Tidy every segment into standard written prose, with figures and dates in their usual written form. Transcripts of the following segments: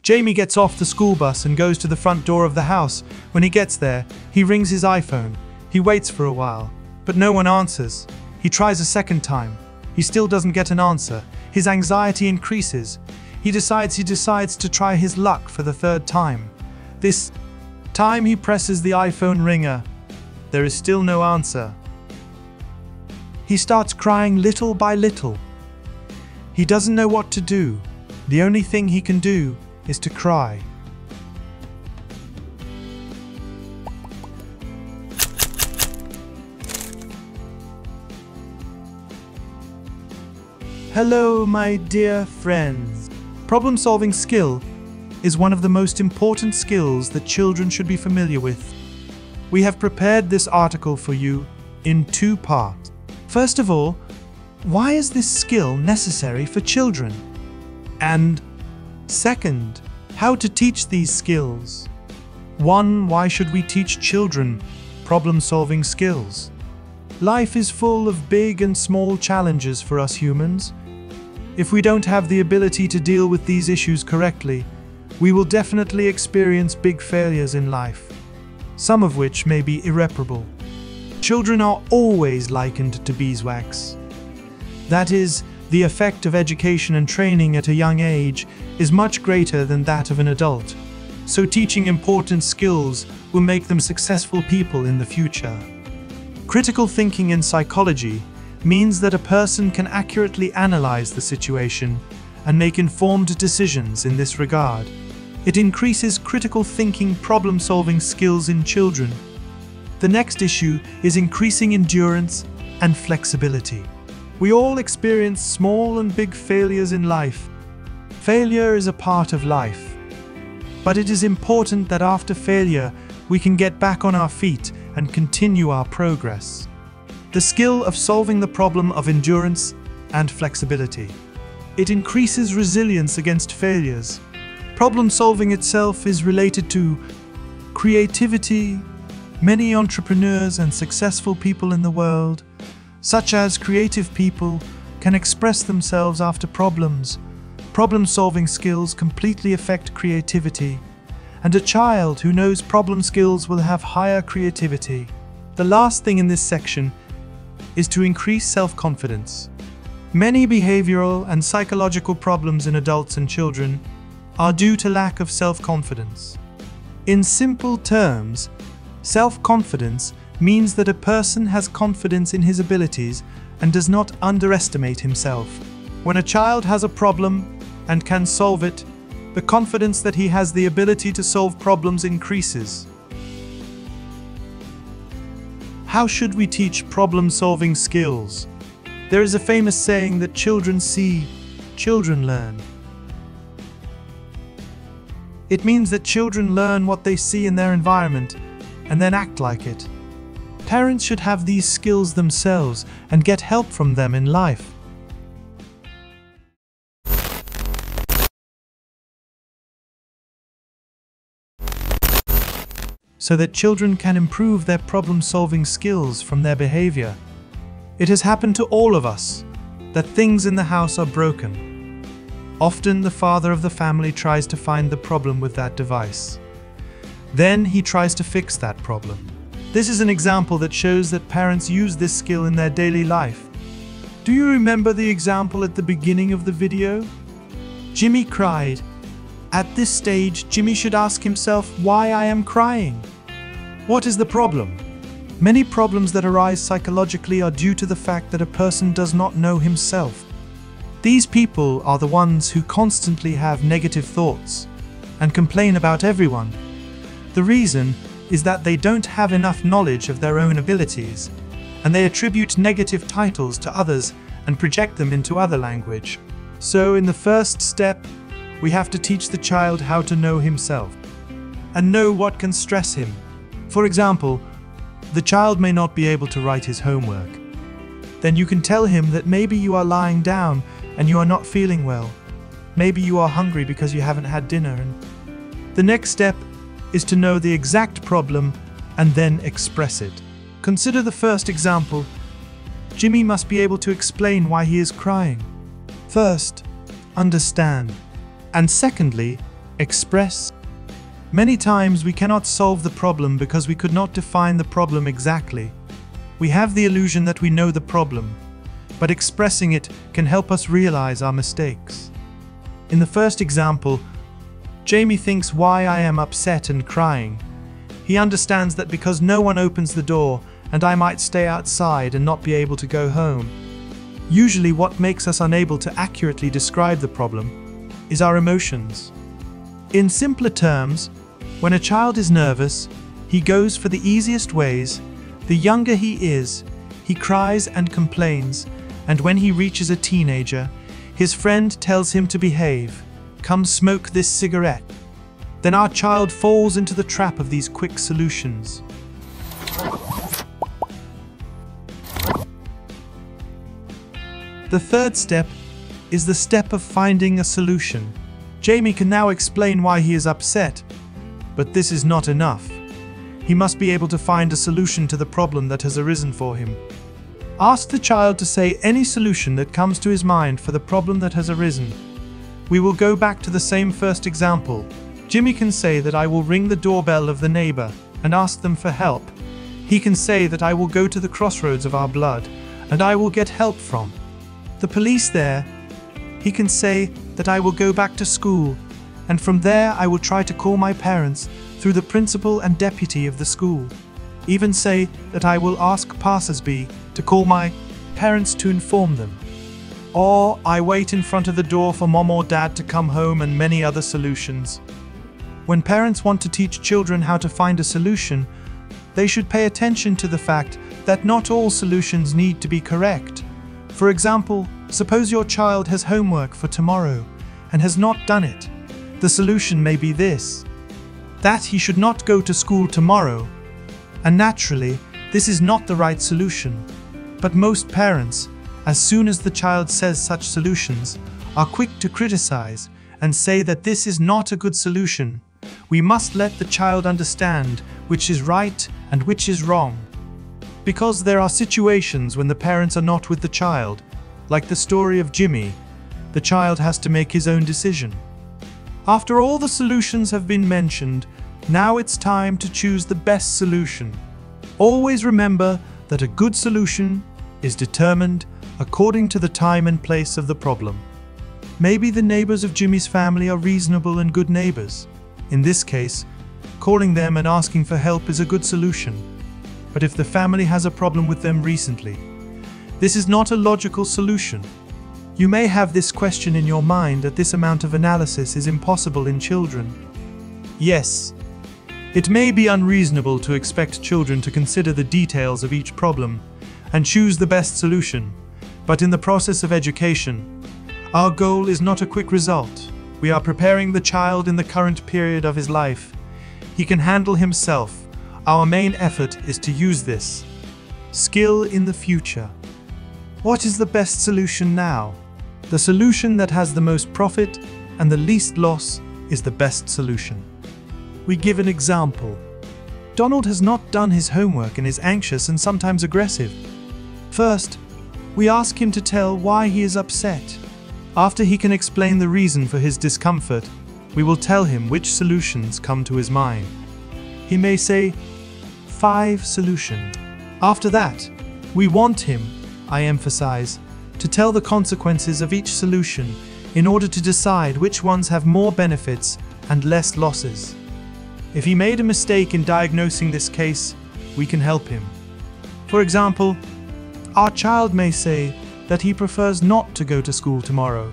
Jamie gets off the school bus and goes to the front door of the house. When he gets there, he rings his iPhone. He waits for a while, but no one answers. He tries a second time. He still doesn't get an answer. His anxiety increases. He decides to try his luck for the third time. This time he presses the iPhone ringer. There is still no answer. He starts crying little by little. He doesn't know what to do. The only thing he can do is to cry. Hello, my dear friends. Problem-solving skill is one of the most important skills that children should be familiar with. We have prepared this article for you in two parts. First of all, why is this skill necessary for children? And second, how to teach these skills. 1. Why should we teach children problem-solving skills? Life is full of big and small challenges for us humans. If we don't have the ability to deal with these issues correctly, we will definitely experience big failures in life, some of which may be irreparable. Children are always likened to beeswax. That is, the effect of education and training at a young age is much greater than that of an adult, so teaching important skills will make them successful people in the future. Critical thinking in psychology means that a person can accurately analyze the situation and make informed decisions in this regard. It increases critical thinking problem-solving skills in children. The next issue is increasing endurance and flexibility. We all experience small and big failures in life. Failure is a part of life. But it is important that after failure, we can get back on our feet and continue our progress. The skill of solving the problem of endurance and flexibility. It increases resilience against failures. Problem solving itself is related to creativity. Many entrepreneurs and successful people in the world, such as creative people, can express themselves after problems. Problem-solving skills completely affect creativity, and a child who knows problem skills will have higher creativity. The last thing in this section is to increase self-confidence. Many behavioral and psychological problems in adults and children are due to lack of self-confidence. In simple terms, self-confidence means that a person has confidence in his abilities and does not underestimate himself. When a child has a problem and can solve it, the confidence that he has the ability to solve problems increases. How should we teach problem-solving skills? There is a famous saying that children see, children learn. It means that children learn what they see in their environment and then act like it. Parents should have these skills themselves and get help from them in life. So that children can improve their problem-solving skills from their behavior. It has happened to all of us that things in the house are broken. Often the father of the family tries to find the problem with that device. Then he tries to fix that problem. This is an example that shows that parents use this skill in their daily life. Do you remember the example at the beginning of the video? Jimmy cried. At this stage, Jimmy should ask himself why I am crying. What is the problem? Many problems that arise psychologically are due to the fact that a person does not know himself. These people are the ones who constantly have negative thoughts and complain about everyone. The reason is that they don't have enough knowledge of their own abilities, and they attribute negative titles to others and project them into other language. So in the first step, we have to teach the child how to know himself and know what can stress him. For example, the child may not be able to write his homework. Then you can tell him that maybe you are lying down and you are not feeling well. Maybe you are hungry because you haven't had dinner. And the next step is to know the exact problem and then express it. Consider the first example. Jimmy must be able to explain why he is crying. First, understand. And secondly, Express. Many times we cannot solve the problem because we could not define the problem exactly. We have the illusion that we know the problem, but expressing it can help us realize our mistakes. In the first example, Jamie thinks why I am upset and crying. He understands that because no one opens the door and I might stay outside and not be able to go home. Usually what makes us unable to accurately describe the problem is our emotions. In simpler terms, when a child is nervous, he goes for the easiest ways. The younger he is, he cries and complains, and when he reaches a teenager, his friend tells him to behave. Come smoke this cigarette. Then our child falls into the trap of these quick solutions. The third step is the step of finding a solution. Jamie can now explain why he is upset, but this is not enough. He must be able to find a solution to the problem that has arisen for him. Ask the child to say any solution that comes to his mind for the problem that has arisen. We will go back to the same first example. Jimmy can say that I will ring the doorbell of the neighbor and ask them for help. He can say that I will go to the crossroads of our blood and I will get help from the police there. He can say that I will go back to school, and from there I will try to call my parents through the principal and deputy of the school. Even say that I will ask passers-by to call my parents to inform them. Or I wait in front of the door for mom or dad to come home, and many other solutions. When parents want to teach children how to find a solution, they should pay attention to the fact that not all solutions need to be correct. For example, suppose your child has homework for tomorrow and has not done it. The solution may be this: that he should not go to school tomorrow. And naturally, this is not the right solution. But most parents, as soon as the child says such solutions, are quick to criticize and say that this is not a good solution. We must let the child understand which is right and which is wrong. Because there are situations when the parents are not with the child, like the story of Jimmy, the child has to make his own decision. After all the solutions have been mentioned, now it's time to choose the best solution. Always remember that a good solution is determined according to the time and place of the problem. Maybe the neighbors of Jimmy's family are reasonable and good neighbors. In this case, calling them and asking for help is a good solution. But if the family has a problem with them recently, this is not a logical solution. You may have this question in your mind that this amount of analysis is impossible in children. Yes, it may be unreasonable to expect children to consider the details of each problem and choose the best solution, but in the process of education, our goal is not a quick result. We are preparing the child in the current period of his life. He can handle himself. Our main effort is to use this skill in the future. What is the best solution now? The solution that has the most profit and the least loss is the best solution. We give an example. Donald has not done his homework and is anxious and sometimes aggressive. First, we ask him to tell why he is upset. After he can explain the reason for his discomfort, we will tell him which solutions come to his mind. He may say, 5 solutions. After that, we want him, I emphasize, to tell the consequences of each solution in order to decide which ones have more benefits and less losses. If he made a mistake in diagnosing this case, we can help him. For example, our child may say that he prefers not to go to school tomorrow.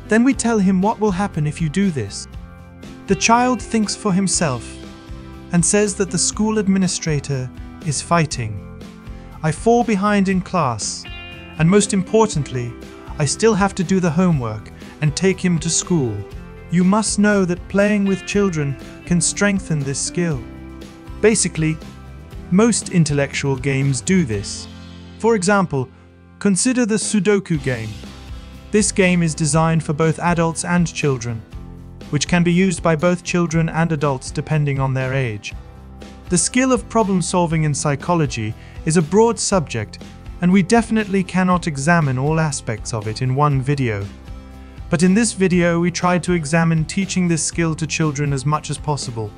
Then we tell him what will happen if you do this. The child thinks for himself and says that the school administrator is fighting. I fall behind in class, and most importantly, I still have to do the homework and take him to school. You must know that playing with children can strengthen this skill. Basically, most intellectual games do this. For example, consider the Sudoku game. This game is designed for both adults and children, which can be used by both children and adults depending on their age. The skill of problem solving in psychology is a broad subject, and we definitely cannot examine all aspects of it in one video. But in this video, we tried to examine teaching this skill to children as much as possible.